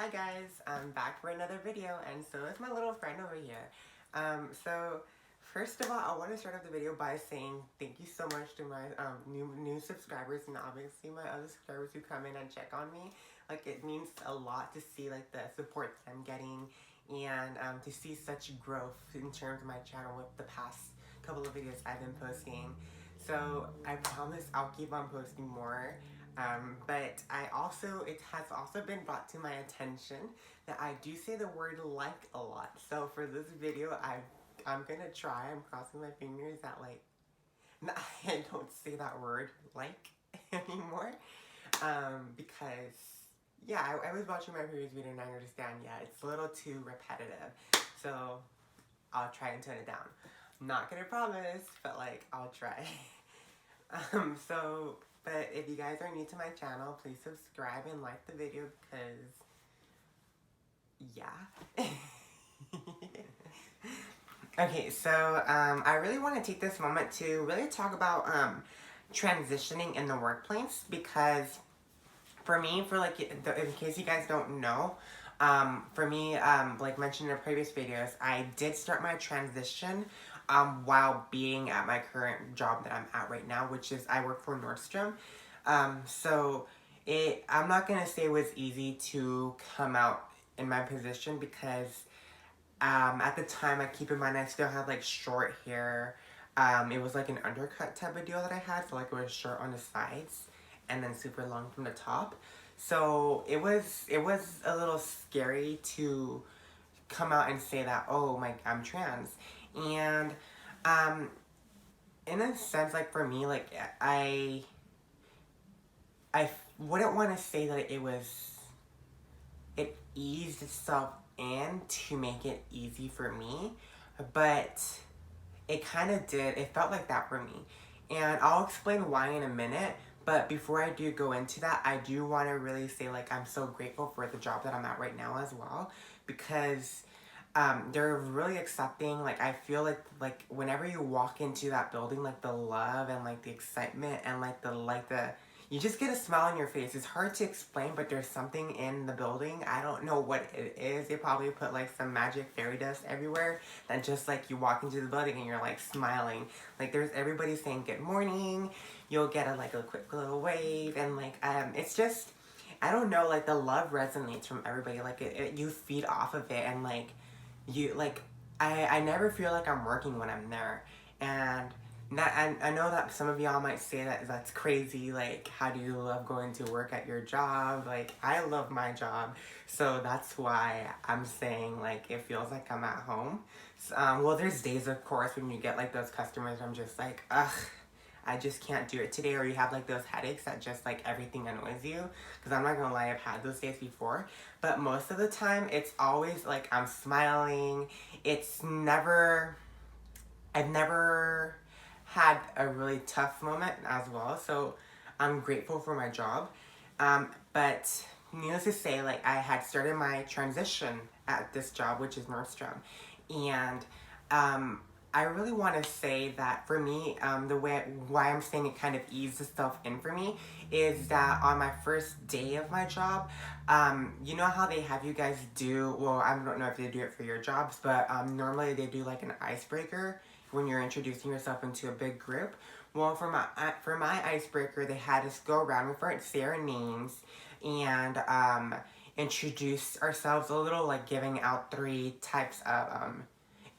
Hi guys, I'm back for another video, and so is my little friend over here. So first of all, I want to start off the video by saying thank you so much to my new subscribers, and obviously my other subscribers who come in and check on me. Like, it means a lot to see like the support that I'm getting, and to see such growth in terms of my channel with the past couple of videos I've been posting. So I promise I'll keep on posting more. But it has also been brought to my attention that I do say the word like a lot. So for this video, I'm gonna try, I'm crossing my fingers that I don't say that word like anymore. Because yeah, I was watching my previous video and I understand, yeah, it's a little too repetitive. So I'll try and tone it down. Not gonna promise, but like, I'll try. But if you guys are new to my channel, please subscribe and like the video because, yeah. Okay, so I really want to take this moment to really talk about transitioning in the workplace because for me, in case you guys don't know, for me, like mentioned in previous videos, I did start my transition while being at my current job that I'm at right now, which is I work for Nordstrom. I'm not gonna say it was easy to come out in my position because at the time, I keep in mind I still had like short hair. It was like an undercut type of deal that I had, so like it was short on the sides and then super long from the top. So it was a little scary to come out and say that, oh my, I'm trans. And in a sense, like for me, like I wouldn't want to say that it eased itself in to make it easy for me, but it kind of did. It felt like that for me. And I'll explain why in a minute, but before I do go into that, I do want to really say like I'm so grateful for the job that I'm at right now as well, because they're really accepting. Like I feel like whenever you walk into that building, like the love and like the excitement and like the you just get a smile on your face. It's hard to explain, but there's something in the building. I don't know what it is. They probably put like some magic fairy dust everywhere that just like you walk into the building and you're like smiling. Like there's everybody saying good morning. You'll get a quick little wave and it's just, I don't know, like the love resonates from everybody. Like you feed off of it and like you like I never feel like I'm working when I'm there. And I know that some of y'all might say that that's crazy, like how do you love going to work at your job? Like I love my job, so that's why I'm saying like it feels like I'm at home. So, well, there's days of course when you get like those customers I'm just like, ugh, I just can't do it today, or you have like those headaches that just like everything annoys you, because I'm not gonna lie, I've had those days before, but most of the time it's always like I'm smiling. I've never had a really tough moment as well, so I'm grateful for my job. But needless to say, like I had started my transition at this job, which is Nordstrom, and I really want to say that for me, why I'm saying it kind of eased itself in for me is that on my first day of my job, you know how they have you guys do, well, I don't know if they do it for your jobs, but normally they do like an icebreaker when you're introducing yourself into a big group. Well, for my icebreaker, they had us go around with our say our names and introduce ourselves a little, like giving out 3 types of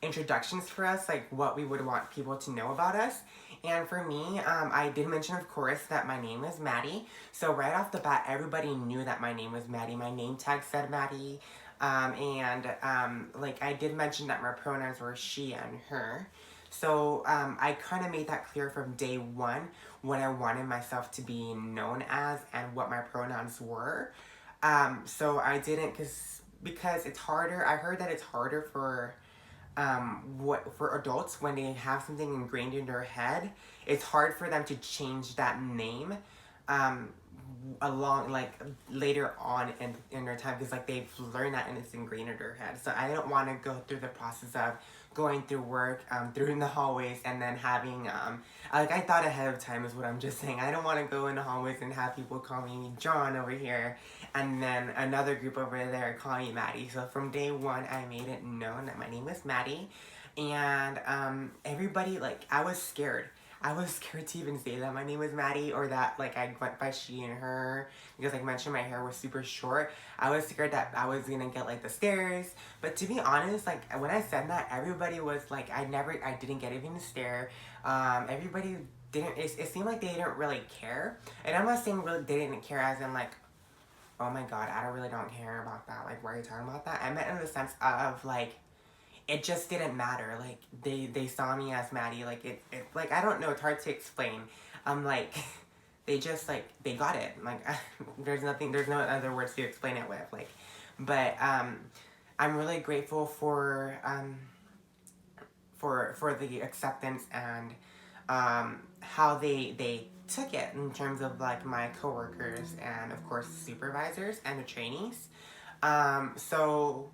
introductions for us, like what we would want people to know about us. And for me, I did mention, of course, that my name is Maddie. So right off the bat, everybody knew that my name was Maddie. My name tag said Maddie. Like I did mention that my pronouns were she and her. So I kind of made that clear from day one what I wanted myself to be known as and what my pronouns were. So I didn't, because it's harder. I heard that it's harder for for adults when they have something ingrained in their head. It's hard for them to change that name. along like later on in their time, because like they've learned that and it's ingrained in their head. So I didn't want to go through the process of going through work, through in the hallways, and then having like I thought ahead of time is what I'm just saying. I don't want to go in the hallways and have people call me John over here, and then another group over there call me Maddie. So from day one, I made it known that my name is Maddie, and everybody, like, I was scared. I was scared to even say that my name was Maddie, or that like I went by she and her, because like mentioned my hair was super short. I was scared that I was gonna get like the stares. But to be honest, like when I said that, everybody was like, I didn't get even a stare. Everybody didn't. It seemed like they didn't really care, and I'm not saying really they didn't care as in like, oh my god, I really don't care about that. Like, why are you talking about that? I meant in the sense of like, it just didn't matter. Like they saw me as Maddie. Like it like, I don't know. It's hard to explain. Like they just like they got it. Like there's no other words to explain it with. Like, but I'm really grateful for the acceptance and how they took it in terms of like my coworkers and of course supervisors and the trainees. So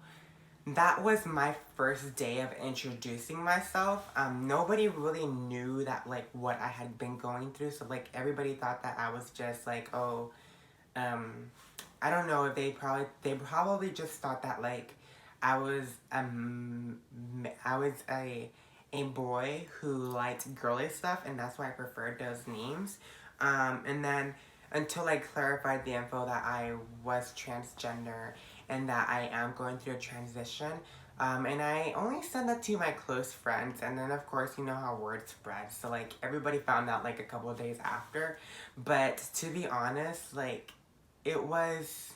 that was my first day of introducing myself. Nobody really knew that like what I had been going through. So like everybody thought that I was just like, oh, I don't know. They probably just thought that like I was a boy who liked girly stuff, and that's why I preferred those names. And then until I clarified the info that I was transgender and that I am going through a transition. And I only said that to my close friends, and then of course you know how word spreads. So like everybody found out like a couple of days after. But to be honest, like it was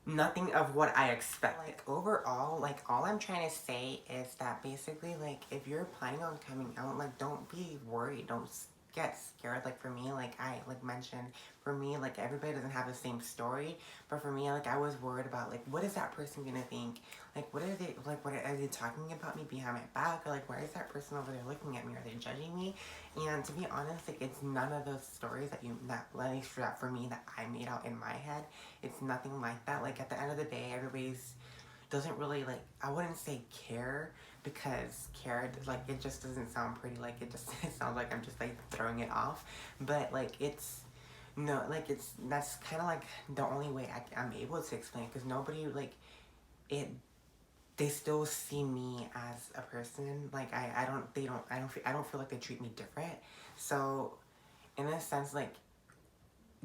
nothing of what I expect. Like overall, like all I'm trying to say is that basically like if you're planning on coming out, like don't be worried, don't get scared. Like for me, like I like mentioned, for me like everybody doesn't have the same story, but for me like I was worried about like what is that person gonna think, like what are they talking about me behind my back, or like why is that person over there looking at me, are they judging me? And to be honest, like it's none of those stories that at least for me that I made out in my head. It's nothing like that. Like at the end of the day, everybody's doesn't really like, I wouldn't say care, because care like it just doesn't sound pretty. Like it just it sounds like I'm just like throwing it off, but like it's no, like that's kind of like the only way I'm able to explain it, because nobody like it, they still see me as a person. Like I don't feel like they treat me different. So in a sense, like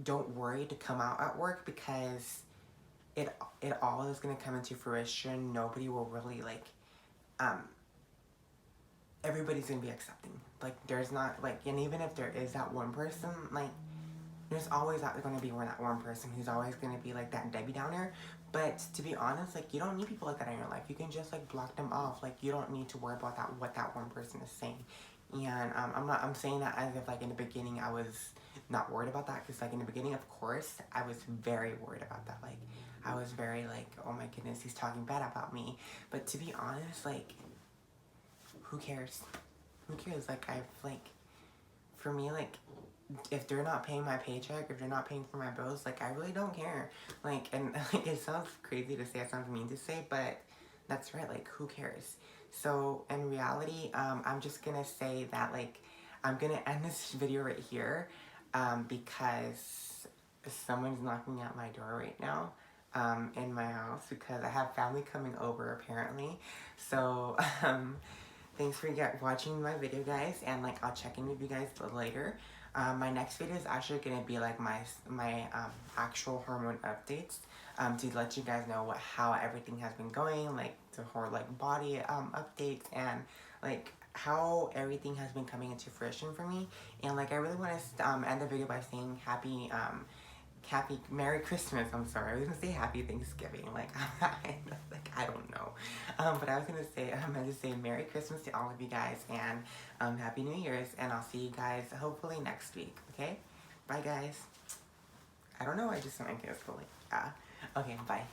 don't worry to come out at work, because it all is gonna come into fruition. Nobody will really like everybody's gonna be accepting. Like there's not like, and even if there is that one person, like there's always gonna be that one person who's always gonna be like that Debbie Downer. But to be honest, like you don't need people like that in your life. You can just like block them off. Like you don't need to worry about what that one person is saying. And I'm saying that as if like in the beginning I was not worried about that, because like in the beginning, of course, I was very worried about that. Like I was very like, oh my goodness, he's talking bad about me. But to be honest, like who cares? Who cares? Like I've like, for me, like if they're not paying my paycheck, if they're not paying for my bills, like I really don't care. Like, and like it sounds crazy to say, it sounds mean to say, but that's right. Like who cares? So in reality, I'm just gonna say that like I'm gonna end this video right here, because someone's knocking at my door right now, in my house, because I have family coming over apparently. So thanks for watching my video, guys, and like I'll check in with you guys later. My next video is actually gonna be like my actual hormone updates, to let you guys know how everything has been going, like the whole like body updates, and like how everything has been coming into fruition for me. And like I really want to end the video by saying happy Merry Christmas. I'm sorry, I was gonna say Happy Thanksgiving. Like I don't know, but I was gonna say Merry Christmas to all of you guys, and Happy New Year's, and I'll see you guys hopefully next week. Okay, bye guys. I don't know. I just think it's cool. Okay, bye.